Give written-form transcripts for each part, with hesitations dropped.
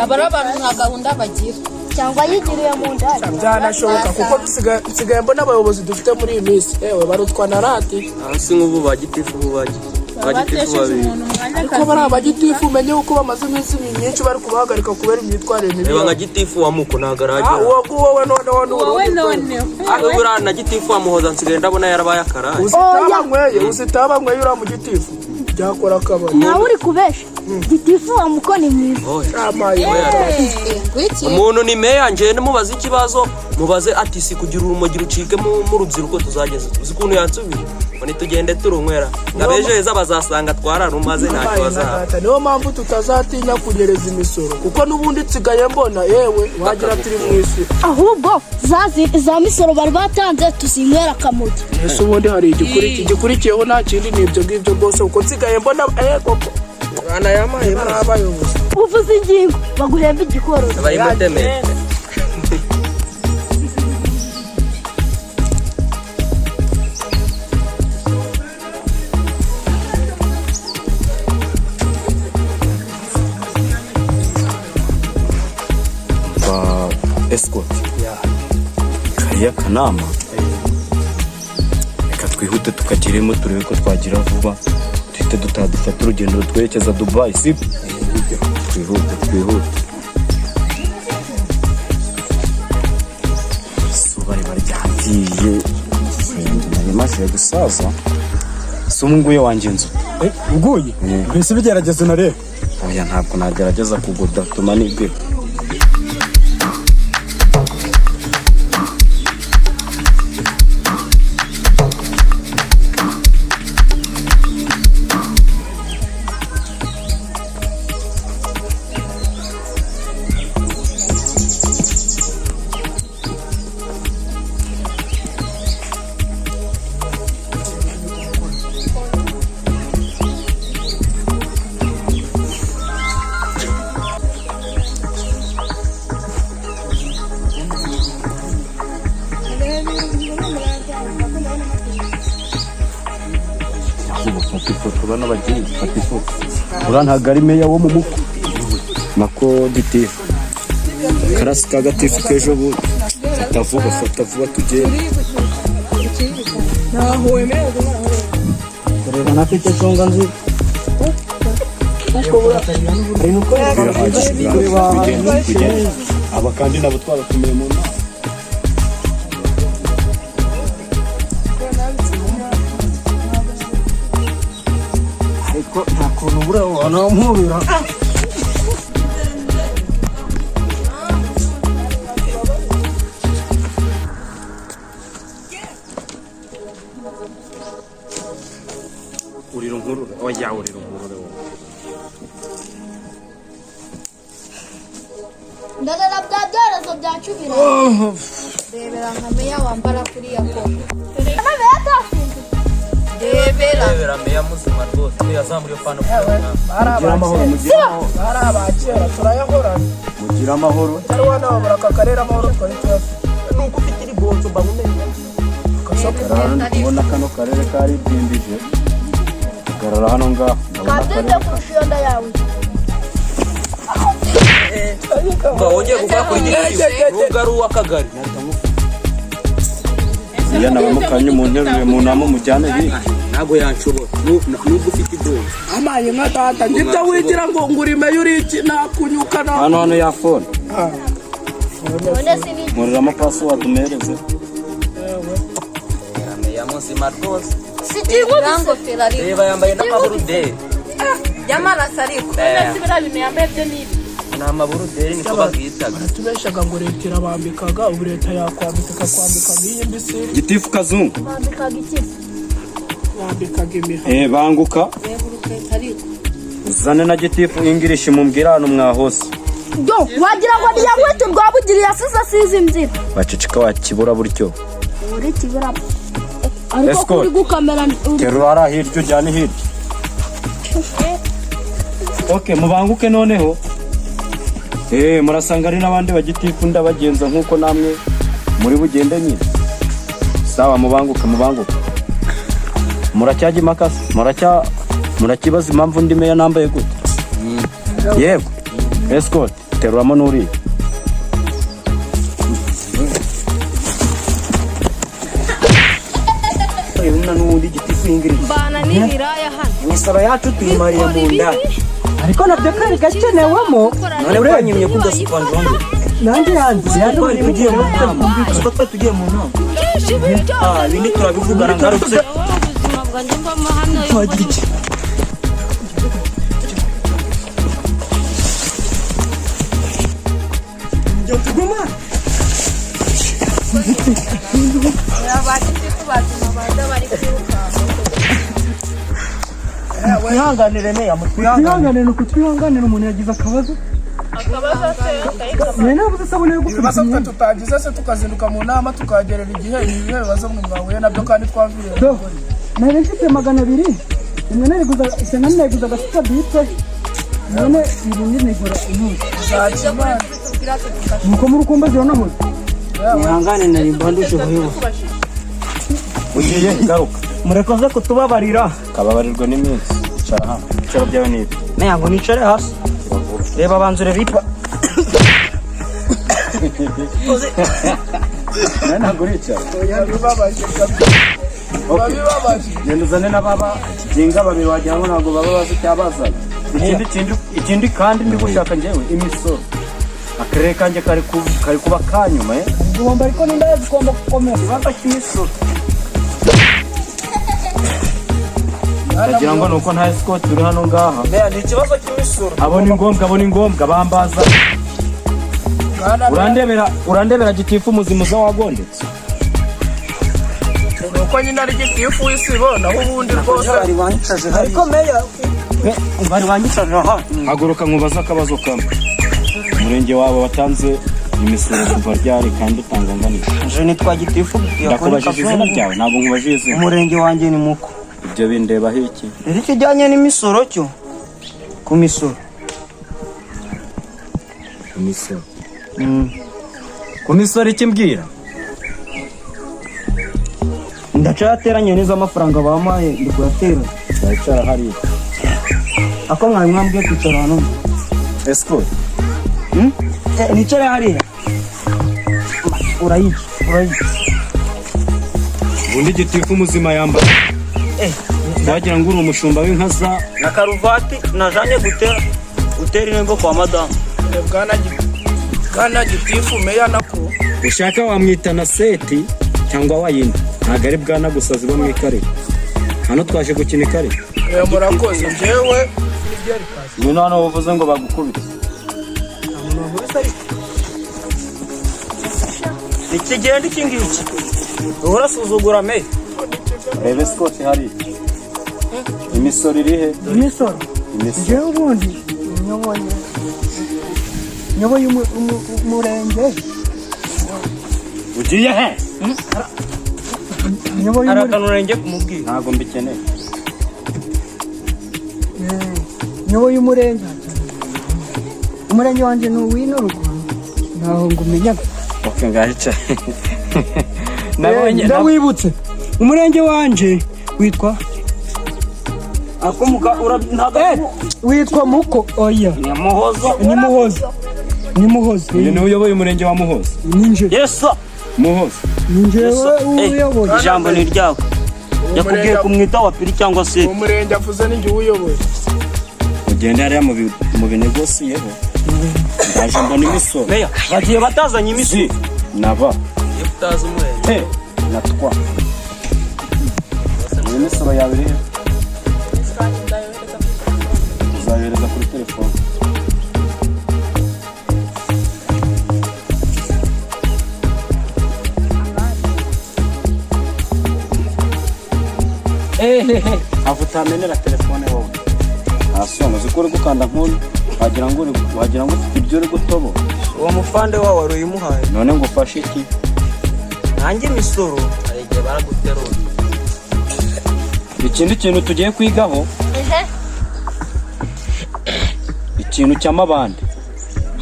abara abantu nta gahunda bagira cyangwa yigiriye mu ndani byanashoboka kuko nsigaye mbona abayobozi dufite muri iyi minsi yewe barutwa na rati hasi nk'ubu bagitifu bagitifu babiri ariko bari abagitifu umenye uko bamaze iminsi myinshi bari kubahagarika kubera imyitwarire mibi reba nka gitifu wa muko ntago aragera wowe none buriya na gitifu wa muhoza nsigaye ndabona yarabaye akaraye uzitabanywe uriya mu gitifu byakora akabari nawe uri kubesha gitifu wa muko ni mwiza umuntu ni meya njye mubaze ikibazo mubaze ati si kugira urumogi rucike mu rubyiruko tuzageze uzi ukuntu yansubije ngo nitugende turunywera ngabejeza bazasanga twararumaze ntacyo bazaba niyo mpamvu tutazatinya kunyereza imisoro kuko n'ubundi nsigaye mbona yewe wagira turi mu isi ahubwo za misoro bari batanze tuzinywera akamugi ese ubundi hari igikurikiyeho nta kindi n'ibyo ngibyo rwose kuko nsigaye mbona koko bana yamaye n'abayobozi uvuze ingingo baguhemba igikorozo bari mutemere escort kariya kanama reka twihute tukagiremo turebe ko twagira vuba duhite dufata urugendo rutwerekeza Dubai si twihute izuba riba ryagiye nari maze gusaza si umunguye wanjye inzu uguye mbese bigerageza unarebe oya ntabwo nagerageza kugoda tuma nibwe bana bagiye fata ifoto ura ntago ari meya wo mu muko nako gitifu karasi ka gatifu k'ejo bundi fata vuba tugende reba nafite cyonga nzi aba kandi nabo twabatumiye mu nama ariko nta kuntu buriya wanampubira uriro nkuru oya uriro nkuru ndadara bya byorezo byacubira rebera nka meya wambara kuriya koko meya atasinze rebera meya muzima rwose yazamuriye fano mugira amahoro bari abakera turayahorana mugira amahoro cyari wanababura aka karere amahoro twari tuyafite nuko ufite irigonzo mbamumenye rero kubona kano karere kari byimbije garara hano ngaho kadinde kurusha iyo nda yawe wongeye gukora kuri gitifu nubwo ari uw'akagari iya nabamukanye mu nteruro mu nama mujyane hirya ntabwo yanshobora nubwo ufite ibyondo amaye nka data ngibyo wigira ngo ngurime yuriki nakunyuka na hano ya phone none sini muriramo password umereze meya muzima rwose rango ferari reba yambaye n'amaburuderi y'amaraso ariko none sibira bintu yambaye byo nibi ni amaburuderi niko babwitaga baratubeshaga ngo leta irabambikaga ubu leta yakwambika ikakwambika nk'iyi mbisi gitifu kazungu bambikaga iki bambikaga imiha banguka uzane na gitifu ingirishi mumbwira hano mwahose do wagira ngo niya nkweto rwabugiriye asize asize imbyino baceceka wakibura buryo uri kibura ariko kuri gukamera terura hirya ujyane hirya okay mubanguke noneho murasanga ari n'abandi bagitifu ndabagenza nkuko namwe muri bugende nyine sawa mubanguke muracyajya imakasi murakibaza impamvu ndi meya nambaye gute yego escort teruramo n'uri Una n'ubundi giti kwingiri mbana n'ibiraya hano imisoro yacu tuyimariye mu nda ariko nabyo kari gakenewemo none uranyimye kudasuka njondo nanjye yanjye twari tugiye mu nama siko twari tugiye mu nama ibindi turabivugana ngarutse ubuzima bwanjye mbamo hano twagira iki njya tuguma twihanganire meya twihanganire nuko twihanganire umuntu yagize akabazo akabazo nabuze isabune yo ibibazo gufura twe tutagize se tukazinduka mu nama tukagerera igihe ibihe bibazo mwe mwahuye nabyo kandi twavuye nari mfite 200 imwe nariguza agasuka bite none ibindi nigura intuzi nuko muri ukumbagira namuze mwihangane nari mbanduje vuba ugiye garuka murekoze kutubabarira kababarirwa n'iminsi cara hano cyaro byawe nibi meya ngo nicare hasi reba banzure bipa ntabwo uricara bibabaje genda uzane n'ababa jinga babiri wagira ngo ntabwo baba bazi icyabazanye ikindi kandi ndi gushaka njyewe imisoro akarere kanjye kari kuba kanyuma ngomba ariko n'indaya zigomba gukomera ikibazo cy'imisoro ndagira ngo nuko nta escort uri hano ngaha meya ni ikibazo cy'imisoro abo ni ngombwa bambaza urandebera gitifu muzimuza wagondetse nuko nyine ari gitifu w'isibo naho ubundi rwose bari banyicaje ariko meya bari banyicaje aha haguruka nkubaza akabazo kamwe umurenge wabo watanze imisoro kuva ryari kandi utanga angana je nitwa gitifu ndakubajije izina ryawe ntabwo nkubajije izina umurenge wanjye ni muko ibyo bindeba iki rero ikijyanye n'imisoro cyo ku misoro ku misoro iki mbwira ndacateranye neza amafaranga bamaye ndi kuyateranya wicara hariya ako mwari mwambwiye kwicara hano escort nicare hariya urayica ubundi gitifu muzima yambaye wagira ngo uri umushumba w'inka za na karuvati najanye gutera intego kwa madamu bwana gitifu meya nako ushaka wamwita na seti cyangwa wayindi ntabwo ari bwana gusa ziba mu ikarere hano twaje gukina ikarere murakoze njyewe ni none uvuze ngo bagukubite ikigenda iki ngiki urasuzugura meya reba escort hariya imisoro irihe imisoro njyewe ubundi nyoboye umurenge ugiye he hari akantu urenge kumubwira ntabwo mbikeneye nyoboye umurenge wanjye ni uw'ino Rwanda ntaho ngo umenyaga oke ngahica ndawibutse umurenge wanjye witwa akomuka witwa muko oya ni muhoza uyu niwe uyoboye umurenge wa muhoza ninje yesu muhoza ninjewe uyoboye ijambo ni ryawe yakubwiye kumwita wa piri cyangwa se umurenge avuze n'ingihe uyoboye ugenda hariya mu binegosiyeho ndaje mbona imisoro meya bagiye batazanye imisoro naba iyo utazi umwere natwa iyi misoro yawe irihe uzayohereza kuri telefone aho utamenera telefone wowe asoma uzi ko uri gukanda nk'uyu wagira ngo ufite ibyo uri gutobo uwo mufande wawe wari uyimuhaye none ngo ufashe iki nanjye imisoro hari igihe baraguterura ikindi kintu tugiye kwigaho ikintu cy'amabande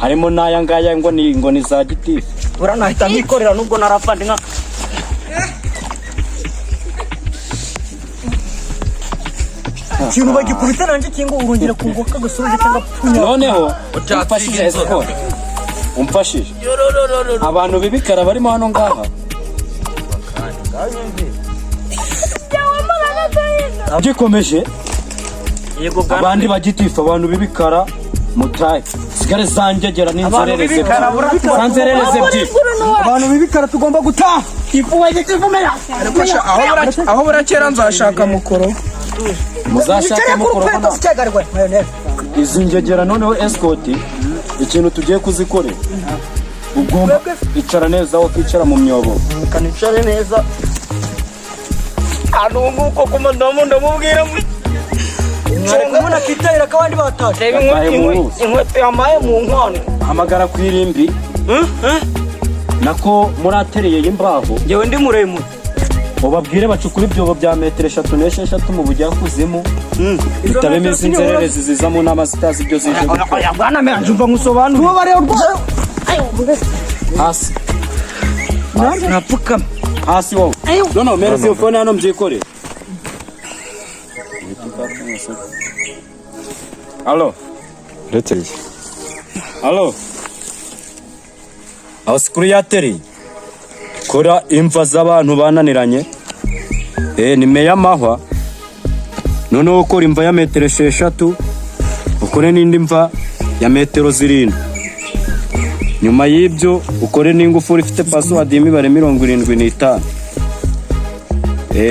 harimo n'aya ngaya ngo ni za gitifu uranahita nkikorera nubwo narafande nka ikintu bagikubita nanjye kingo urongera kunguka gusoje cyangwa noneho ufashije escort umfashije abantu b'ibikara barimo hano ngaha gikomeje abandi bagitifu abantu b'ibikara mutaye sigare zanjegera n'inzerereze abantu b'ibikara tugomba gutaha aho burakera nzashaka mukoro muzashaka mukoro izi ngegera noneho escort ikintu tugiye kuzikorera ugomba icara neza aho kwicara mu myobo kanicare neza anunguko kumandamu ndamubwira umuntu akitahira ko abandi bataje inkweto yamaye mu nkono hamagara ku irimbi nako muratereye imbaho ngewe ndi muremure ubabwire bacukura ibyobo bya metero 3 n'esheshatu mu bujyakuzimu bitabemo izi nzererezi ziza mu nama zitazi ibyo zije oya bwana manje umva ngusobanura uwo bareba rwose hasi napfukama hasi wowe none merezi iyo fone hano mbyikore Allo Reteri Allo aho sikuru yateri kora imva z'abantu bananiranye ni meya mahwa noneho ukora imva ya metero 6 ukore n'indi mva ya metero 7 nyuma y'ibyo ukore n'ingufuri ifite password y'imibare 75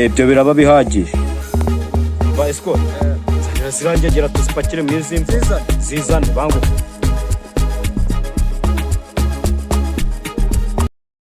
ibyo biraba bihagije ba escort zirangegera tuzipakire mu izimva zizane bangu